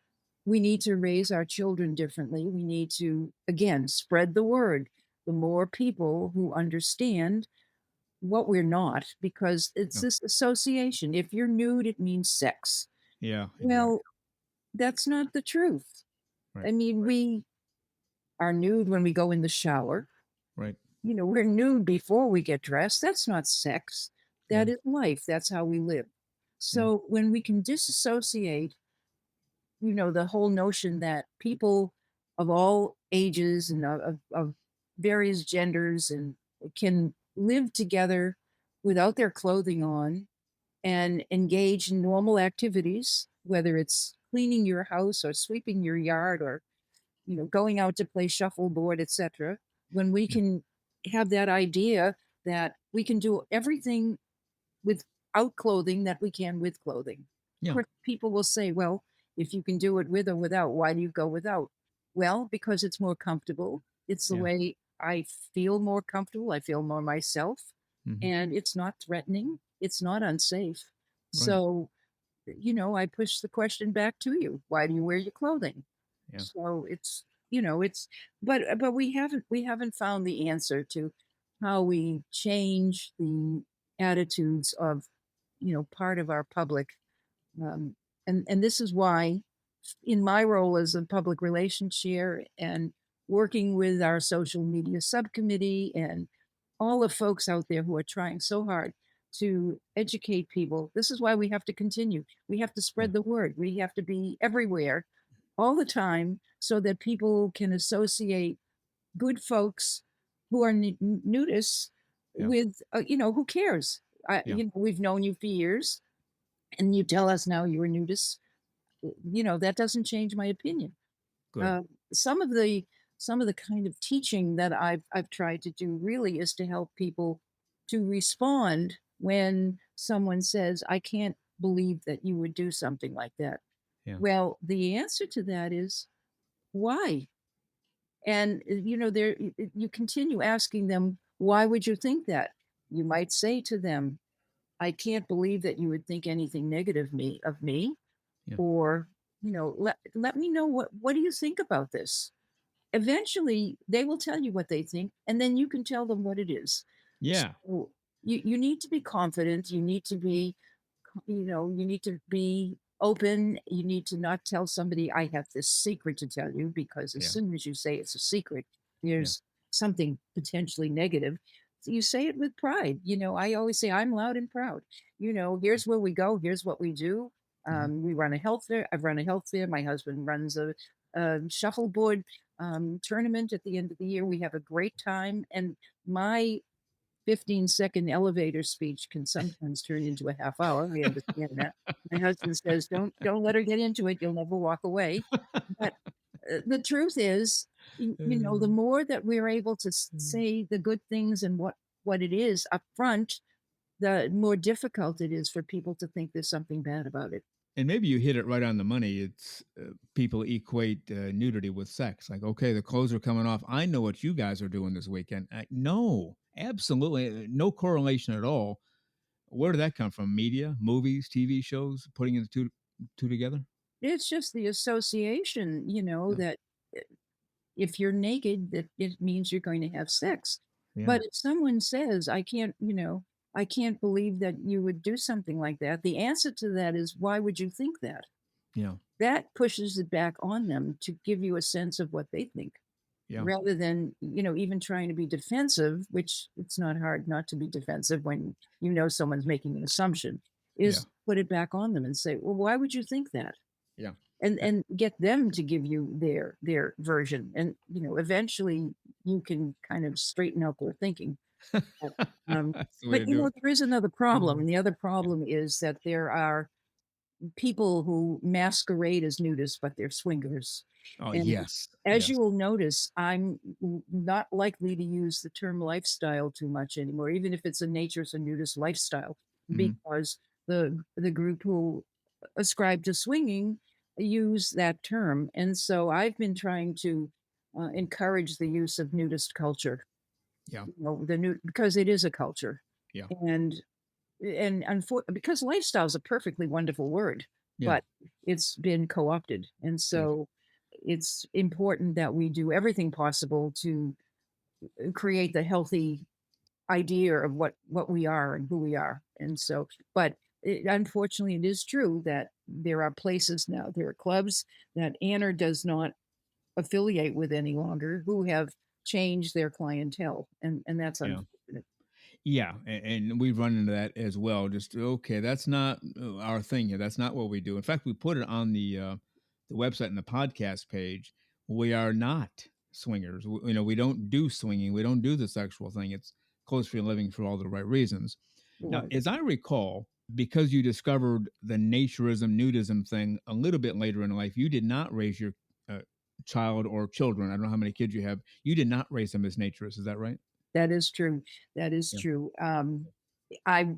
we need to raise our children differently. We need to, again, spread the word. The more people who understand what we're not, because it's Yeah. this association. If you're nude, it means sex. Yeah. Exactly. Well, that's not the truth. Right. I mean, we are nude when we go in the shower. Right. We're nude before we get dressed. That's not sex. Yeah. That is life. That's how we live. Yeah. So when we can disassociate, the whole notion that people of all ages and of various genders and can live together without their clothing on and engage in normal activities, whether it's cleaning your house or sweeping your yard or going out to play shuffleboard, etc. When we Yeah. can have that idea that we can do everything without clothing that we can with clothing. Of Yeah. course, people will say, well, if you can do it with or without, why do you go without? Well, because it's more comfortable. It's the Yeah. way I feel more comfortable. I feel more myself. Hmm. And it's not threatening. It's not unsafe. Right. So, I push the question back to you. Why do you wear your clothing? Yeah. So it's but we haven't found the answer to how we change the attitudes of part of our public, um, and this is why in my role as a public relations chair and working with our social media subcommittee and all the folks out there who are trying so hard to educate people, this is why we have to continue. We have to Yeah. spread the word. We have to be everywhere all the time so that people can associate good folks who are nudists Yeah. with, who cares? Yeah. We've known you for years, and you tell us now you're a nudist. That doesn't change my opinion. Good. Uh, some of the some of the kind of teaching that I've tried to do really is to help people to respond when someone says, "I can't believe that you would do something like that." Yeah. Well, the answer to that is, "Why?" And, there you continue asking them, "Why would you think that?" You might say to them, "I can't believe that you would think anything negative of me," Yeah. or, "Let me know what do you think about this?" Eventually, they will tell you what they think, and then you can tell them what it is. Yeah. So, you need to be confident, you need to be open, you need to not tell somebody, "I have this secret to tell you," because as Yeah. soon as you say it's a secret, Yeah. there's something potentially negative. So you say it with pride. I always say, "I'm loud and proud." Here's where we go, here's what we do. Mhm. We run a health fair. I've run a health fair. My husband runs a shuffleboard tournament at the end of the year. We have a great time. And my 15-second elevator speech can sometimes turn into a half hour. I understand that. My husband says, "Don't let her get into it. You'll never walk away." But the truth is, the more that we're able to say the good things and what it is up front, the more difficult it is for people to think there's something bad about it. And maybe you hit it right on the money. It's people equate nudity with sex. Like, okay, the clothes are coming off. I know what you guys are doing this weekend. No, absolutely no correlation at all. Where did that come from? Media, movies, TV shows, putting the two together. It's just the association, Yeah, that if you're naked, that it means you're going to have sex. yeah, But if someone says, I can't believe that you would do something like that, the answer to that is, why would you think that? yeah, That pushes it back on them to give you a sense of what they think yeah, rather than, even trying to be defensive, which it's not hard not to be defensive when someone's making an assumption, yeah, is put it back on them and say, "Well, why would you think that?" yeah. And get them to give you their version, and eventually you can kind of straighten out their thinking. But, That's the way to do it. there is another problem, Mm. and the other Yeah. problem is that there are people who masquerade as nudists, but they're swingers. Oh And yes, as yes. you will notice, I'm not likely to use the term lifestyle too much anymore, even if it's a naturist or nudist lifestyle, Hmm. because the group who ascribe to swinging use that term. And so I've been trying to encourage the use of nudist culture, Yeah, the new because it is a culture. yeah, And because lifestyle is a perfectly wonderful word, yeah, but it's been co-opted. And yeah, so it's important that we do everything possible to create the healthy idea of what we are and who we are. And so, but unfortunately, it is true that there are places now, there are clubs that AANR does not affiliate with any longer who have changed their clientele, and that's yeah. unfortunate. Yeah, and we've run into that as well. Just okay, that's not our thing here. That's not what we do. In fact, we put it on the website and the podcast page. We are not swingers. We don't do swinging. We don't do the sexual thing. It's close for living for all the right reasons. Now, Right. as I recall, because you discovered the naturism, nudism thing a little bit later in life, you did not raise your uh, child or children. I don't know how many kids you have. You did not raise them as naturists. Is that right? That is true. That is Yeah. true. I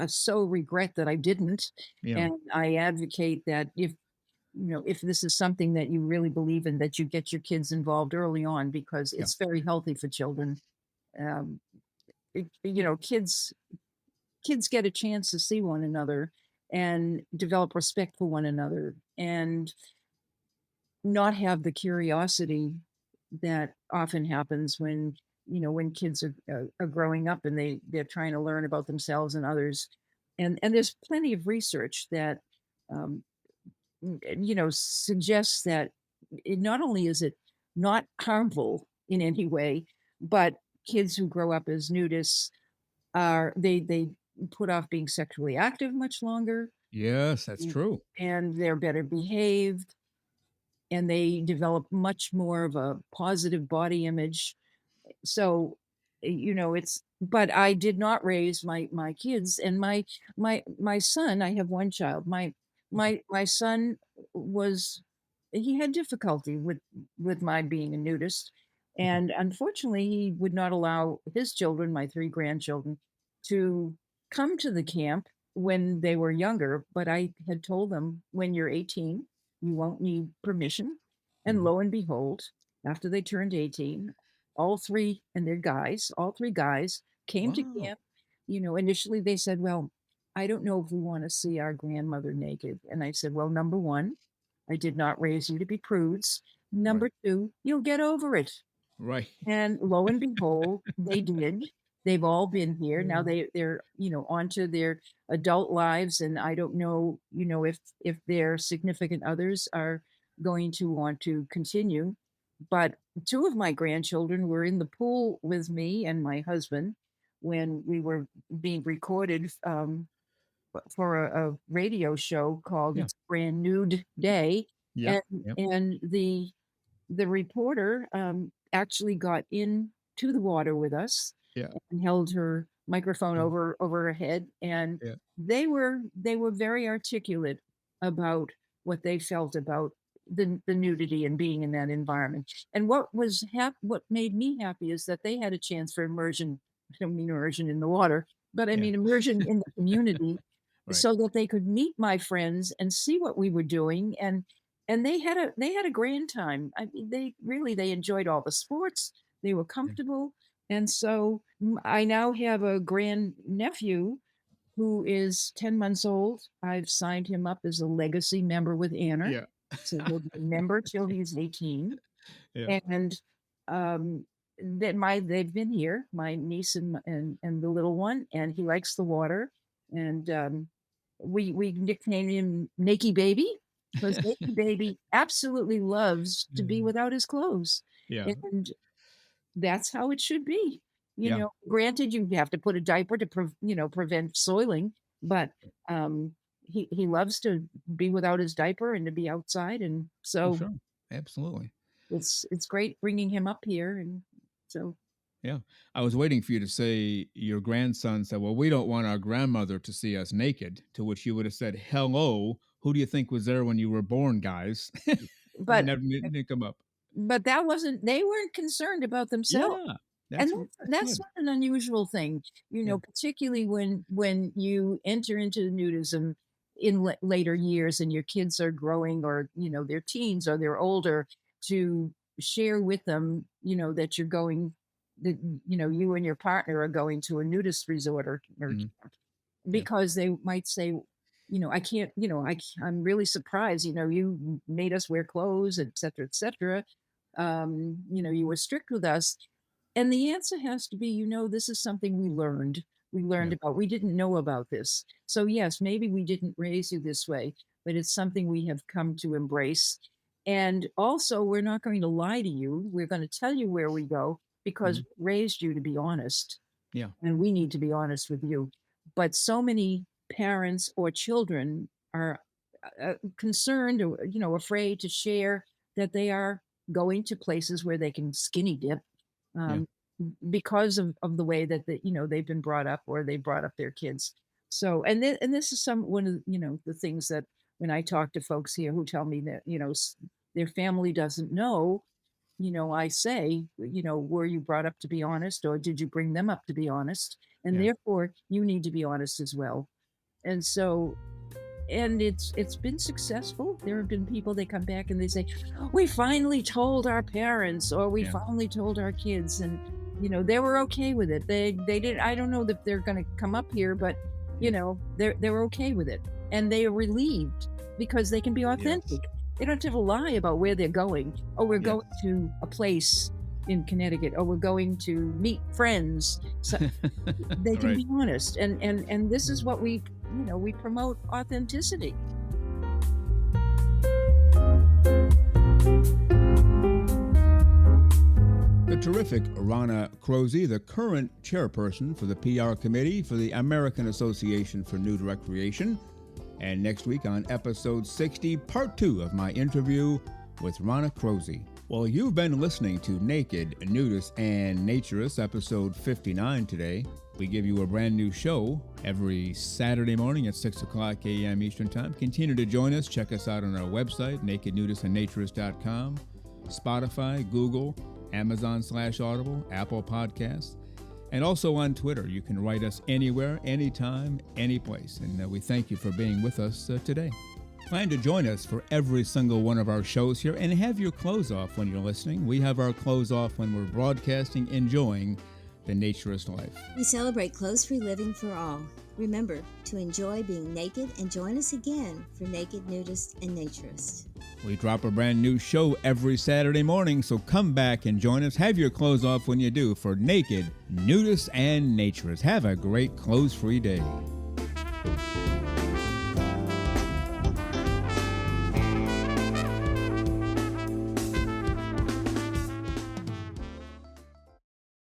so regret that I didn't, Yeah. and I advocate that if this is something that you really believe in, that you get your kids involved early on because Yeah. it's very healthy for children. Um, kids get a chance to see one another and develop respect for one another, and not have the curiosity that often happens when kids are growing up and they're trying to learn about themselves and others. And there's plenty of research that um, suggests that not only is it not harmful in any way, but kids who grow up as nudists they put off being sexually active much longer, Yes, that's mm, true. and they're better behaved, and they develop much more of a positive body image. So, it's but I did not raise my kids, and my son, I have one child. Okay. My son was he had difficulty with my being a nudist, And unfortunately, he would not allow his children, my 3 grandchildren, to come to the camp when they were younger. But I had told them, when you're 18, you won't need permission. And Mhm. lo and behold, after they turned 18, all 3, and they're guys, all 3 guys came to Wow. camp. Initially they said, well, I don't know if we want to see our grandmother naked. And I said, well, number one, I did not raise you to be prudes. Right. Number two, you'll get over it. Right. And lo and behold, they did. They've all been here. Now Mm. they're, onto their adult lives, and I don't know, if their significant others are going to want to continue. But 2 of my grandchildren were in the pool with me and my husband when we were being recorded for a radio show called Yeah. It's Brand Nude Day. Yep. And Yep. and the reporter actually got into the water with us Yeah. and held her microphone Yeah. over her head, and Yeah. they were very articulate about what they felt about the nudity and being in that environment. And what made me happy is that they had a chance for immersion. I don't mean immersion in the water, but I Yeah. mean immersion in the community, Right. so that they could meet my friends and see what we were doing. And they had a grand time. I mean, they enjoyed all the sports. They were Yeah. comfortable. And so I now have a grand nephew who is 10 months old. I've signed him up as a legacy member with AANR. Yeah. So he'll be a member till he's 18. Yeah. And they've been here, my niece and the little one, and he likes the water. And we nicknamed him Nakey Baby, because Nakey Baby absolutely loves to be Mm. without his clothes. Yeah. And that's how it should be. Yeah. Granted, you have to put a diaper to prevent soiling, but he loves to be without his diaper and to be outside. And Oh, so sure. Absolutely. it's great bringing him up here. And so Yeah. I was waiting for you to say your grandson said, well, we don't want our grandmother to see us naked, to which you would have said, hello, who do you think was there when you were born, guys? It but never didn't come up. that wasn't they weren't concerned about themselves. Yeah. And That's that's good. not an unusual thing, Yeah. particularly when you enter into nudism in later years and your kids are growing, or they're teens or they're older, to share with them, that you're going, that you and your partner are going to a nudist resort or Mhm. camp, Yeah. because they might say, I can't, I'm really surprised, you made us wear clothes, et cetera, et cetera. You were strict with us. And the answer has to be, this is something we learned. We learned Yeah. about, we didn't know about this. So, yes, maybe we didn't raise you this way, but it's something we have come to embrace. And also, we're not going to lie to you. We're going to tell you where we go, because Mhm. we raised you to be honest, Yeah. and we need to be honest with you. But so many parents or children are concerned, or afraid to share that they are going to places where they can skinny dip, Yeah. um, because of the way that they've been brought up, or they brought up their kids. So, and this is one of the things that, when I talk to folks here who tell me that their family doesn't know, I say, were you brought up to be honest, or did you bring them up to be honest? And Yeah. therefore, you need to be honest as well. And so, and it's been successful. There have been people, they come back and they say, we finally told our parents, or we Yeah. finally told our kids, and they were okay with it. They did. I don't know that they're going to come up here, but they're okay with it, and they are relieved because they can be Yes. authentic. They don't have to lie about where they're going. Oh, we're Yes. going to a place in Connecticut, or we're going to meet friends. So they can Right. be honest, and this is what we promote: authenticity. The terrific RONNA KROZY, the current chairperson for the PR Committee for the American Association for Nude Recreation. And next week on episode 60, part 2 of my interview with RONNA KROZY. Well, you've been listening to Naked, Nudists, and Naturists, episode 59 today. We give you a brand new show every Saturday morning at 6 o'clock a.m. Eastern Time. Continue to join us. Check us out on our website, nakednudistandnaturist.com, Spotify, Google, Amazon/Audible, Apple Podcasts, and also on Twitter. You can write us anywhere, anytime, any place. And we thank you for being with us today. Plan to join us for every single one of our shows here and have your clothes off when you're listening. We have our clothes off when we're broadcasting, enjoying the naturist life. We celebrate clothes-free living for all. Remember to enjoy being naked and join us again for Naked Nudists and Naturists. We drop a brand new show every Saturday morning, so come back and join us. Have your clothes off when you do for Naked Nudists and Naturists. Have a great clothes-free day.